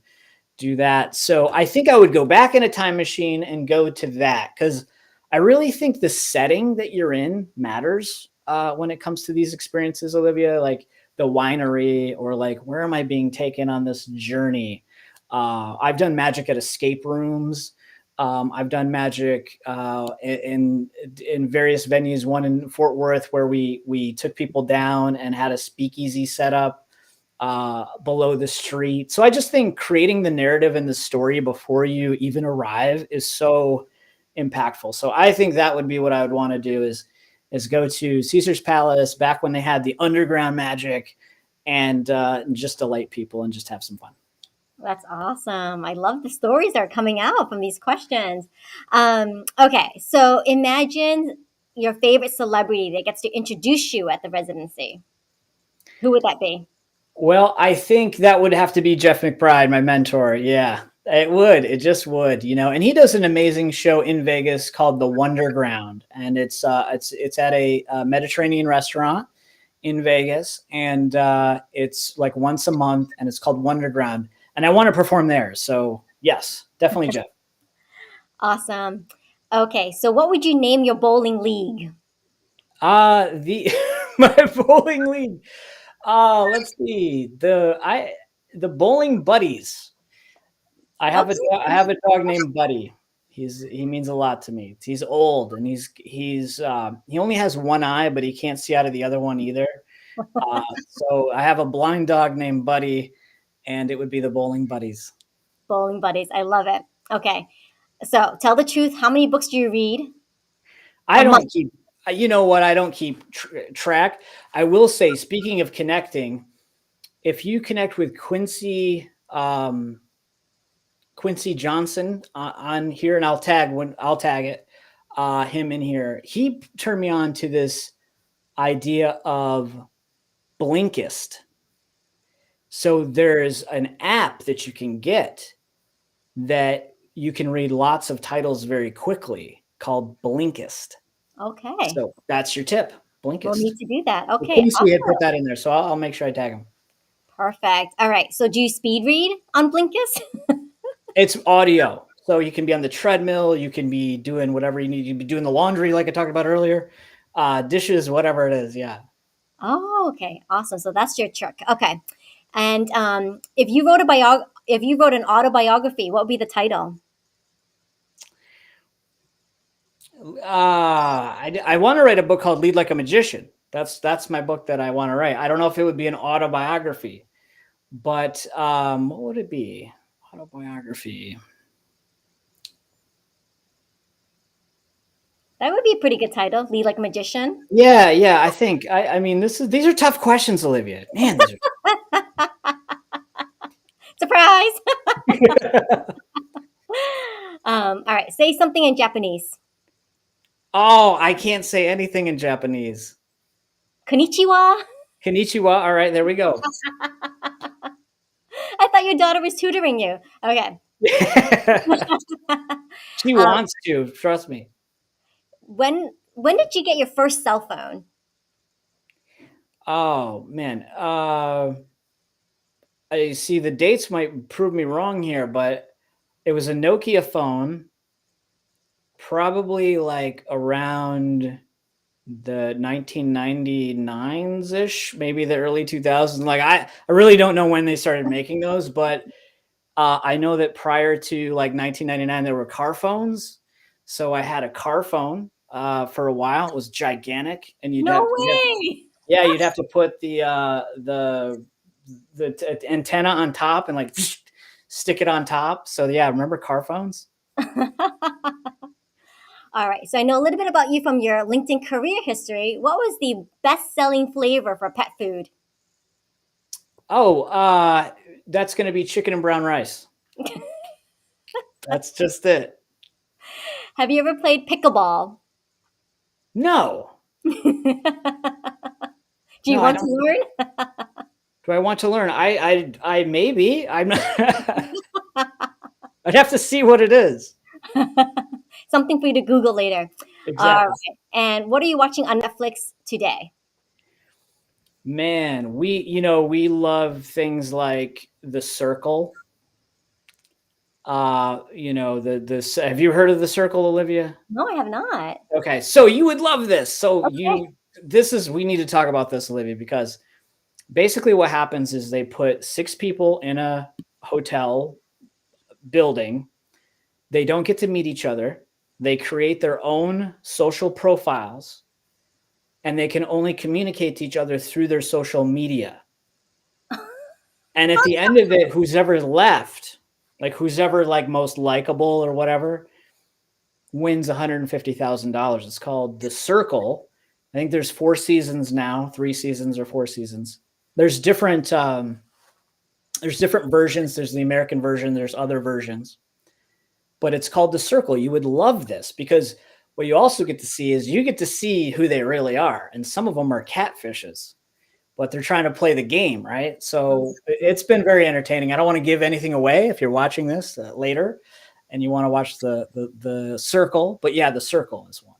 Speaker 2: do that. So I think I would go back in a time machine and go to that because I really think the setting that you're in matters when it comes to these experiences, Olivia, like the winery, or like, where am I being taken on this journey? I've done magic at escape rooms. I've done magic in various venues. One in Fort Worth where we took people down and had a speakeasy set up below the street. So I just think creating the narrative and the story before you even arrive is so impactful. So I think that would be what I would want to do is go to Caesar's Palace back when they had the underground magic, and just delight people and just have some fun.
Speaker 1: That's awesome. I love the stories that are coming out from these questions. Okay, so imagine your favorite celebrity that gets to introduce you at the residency. Who would that be?
Speaker 2: Well, I think that would have to be Jeff McBride, my mentor. Yeah, it would. It just would, And he does an amazing show in Vegas called The Wonderground, and it's at a Mediterranean restaurant in Vegas, and it's like once a month, and it's called Wonderground, and I want to perform there. So yes, definitely Jeff.
Speaker 1: Awesome. Okay, so what would you name your bowling league?
Speaker 2: The my bowling league. Let's see. The bowling buddies. I
Speaker 1: Okay.
Speaker 2: have a dog named Buddy. He means a lot to me. He's old, and he only has one eye, but he can't see out of the other one either. So I have a blind dog named Buddy, and it would be the Bowling Buddies.
Speaker 1: Bowling buddies. I love it. Okay, so tell the truth. How many books do you read
Speaker 2: I
Speaker 1: a month?
Speaker 2: don't keep. You know what? I don't keep track. I will say, speaking of connecting, if you connect with Quincy Johnson on here, and I'll tag it him in here. He turned me on to this idea of Blinkist. So there's an app that you can get that you can read lots of titles very quickly called Blinkist.
Speaker 1: Okay,
Speaker 2: So that's your tip,
Speaker 1: we'll
Speaker 2: Blinkist.
Speaker 1: need to do that. Okay,
Speaker 2: Quincy had put
Speaker 1: awesome.
Speaker 2: that in there, so I'll make sure I tag him.
Speaker 1: Perfect. All right. So do you speed read on Blinkist?
Speaker 2: It's audio. So you can be on the treadmill, you can be doing whatever you need. You can be doing the laundry, like I talked about earlier, dishes, whatever it is. Yeah.
Speaker 1: Oh, okay, awesome. So that's your trick. Okay, and if you wrote if you wrote an autobiography, what would be the title?
Speaker 2: I want to write a book called Lead Like a Magician. That's my book that I want to write. I don't know if it would be an autobiography, but what would it be? Autobiography.
Speaker 1: That would be a pretty good title. Lead like a magician.
Speaker 2: Yeah, yeah. I think. I mean, these are tough questions, Olivia. Man, these are.
Speaker 1: Surprise! All right, say something in Japanese.
Speaker 2: Oh, I can't say anything in Japanese.
Speaker 1: Konnichiwa.
Speaker 2: Konnichiwa. All right, there we go.
Speaker 1: I thought your daughter was tutoring you. Okay.
Speaker 2: She
Speaker 1: um,
Speaker 2: wants to. Trust me.
Speaker 1: when did you get your first cell phone?
Speaker 2: Oh man. I see the dates might prove me wrong here, but it was a Nokia phone, probably like around the 1999s ish, maybe the early 2000s. Like I really don't know when they started making those, but I know that prior to like 1999, there were car phones. So I had a car phone for a while. It was gigantic, and
Speaker 1: No way.
Speaker 2: yeah, you'd have to put the antenna on top and like stick it on top. So yeah, remember car phones?
Speaker 1: All right. So I know a little bit about you from your LinkedIn career history. What was the best-selling flavor for pet food?
Speaker 2: Oh, that's going to be chicken and brown rice. That's just it.
Speaker 1: Have you ever played pickleball?
Speaker 2: No,
Speaker 1: Do you
Speaker 2: no, I
Speaker 1: want to
Speaker 2: don't.
Speaker 1: learn?
Speaker 2: Do I want to learn? I maybe. I'm not. I'd have to see what it is.
Speaker 1: Something for you to Google later. All
Speaker 2: Exactly.
Speaker 1: right. And what are you watching on Netflix today?
Speaker 2: Man, we love things like The Circle. The have you heard of The Circle, Olivia?
Speaker 1: No, I have not.
Speaker 2: Okay, so you would love this. So
Speaker 1: Okay.
Speaker 2: we need to talk about this, Olivia, because basically what happens is they put six people in a hotel building. They don't get to meet each other. They create their own social profiles, and they can only communicate to each other through their social media. And at the end of it, who's ever left, like who's ever like most likable or whatever, wins $150,000. It's called The Circle. I think there's 4 seasons now, 3 seasons or 4 seasons. There's different versions. There's the American version. There's other versions, but it's called The Circle. You would love this because what you also get to see is you get to see who they really are, and some of them are catfishes, but they're trying to play the game, right? So it's been very entertaining. I don't want to give anything away if you're watching this later and you want to watch the Circle, but yeah, The Circle is one.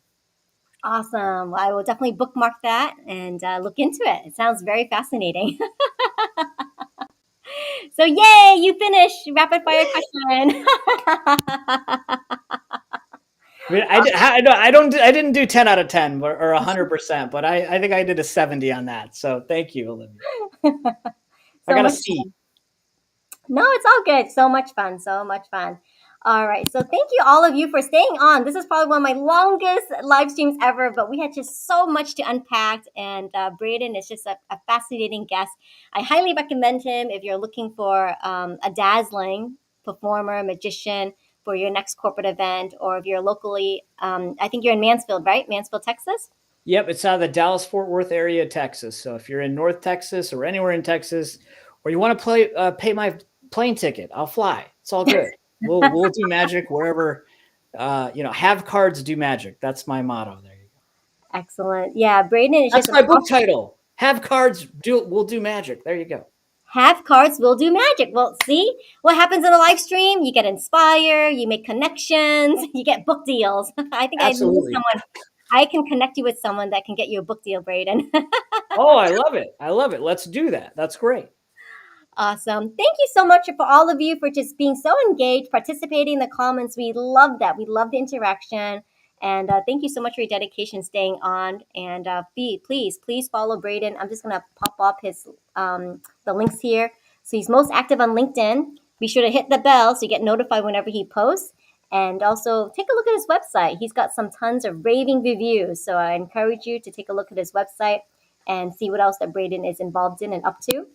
Speaker 1: Awesome. Well, I will definitely bookmark that and look into it. It sounds very fascinating. So, yay, you finished rapid fire question.
Speaker 2: I mean, I didn't do 10 out of 10 or 100%, but I think I did a 70 on that. So thank you, Olivia. I
Speaker 1: So
Speaker 2: got a
Speaker 1: much
Speaker 2: C.
Speaker 1: No, it's all good. So much fun. So much fun. All right. So thank you all of you for staying on. This is probably one of my longest live streams ever, but we had just so much to unpack. And Braden is just a fascinating guest. I highly recommend him if you're looking for a dazzling performer, magician for your next corporate event, or if you're locally, I think you're in Mansfield, right? Mansfield, Texas?
Speaker 2: Yep, it's out of the Dallas-Fort Worth area, Texas. So if you're in North Texas or anywhere in Texas, or you want to pay my plane ticket, I'll fly. It's all good. We'll do magic wherever. Have cards, do magic. That's my motto. There you go.
Speaker 1: Excellent. Yeah, Braden is just
Speaker 2: That's
Speaker 1: an
Speaker 2: my book
Speaker 1: awesome.
Speaker 2: title. Have cards, we'll do magic. There you go.
Speaker 1: Have cards will do magic. Well, see what happens in a live stream? You get inspired, you make connections, you get book deals. I think I know
Speaker 2: Absolutely.
Speaker 1: someone. I can connect you with someone that can get you a book deal, Braden.
Speaker 2: Oh, I love it. I love it. Let's do that. That's great.
Speaker 1: Awesome. Thank you so much for all of you for just being so engaged, participating in the comments. We love that. We love the interaction. And thank you so much for your dedication staying on. And please follow Braden. I'm just going to pop up the links here. So he's most active on LinkedIn. Be sure to hit the bell so you get notified whenever he posts. And also take a look at his website. He's got some tons of raving reviews. So I encourage you to take a look at his website and see what else that Braden is involved in and up to.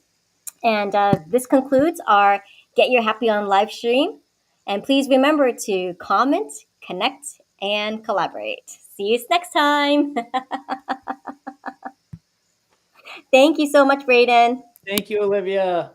Speaker 1: And this concludes our Get Your Happy On live stream. And please remember to comment, connect, and collaborate. See you next time. Thank you so much, Braden.
Speaker 2: Thank you, Olivia.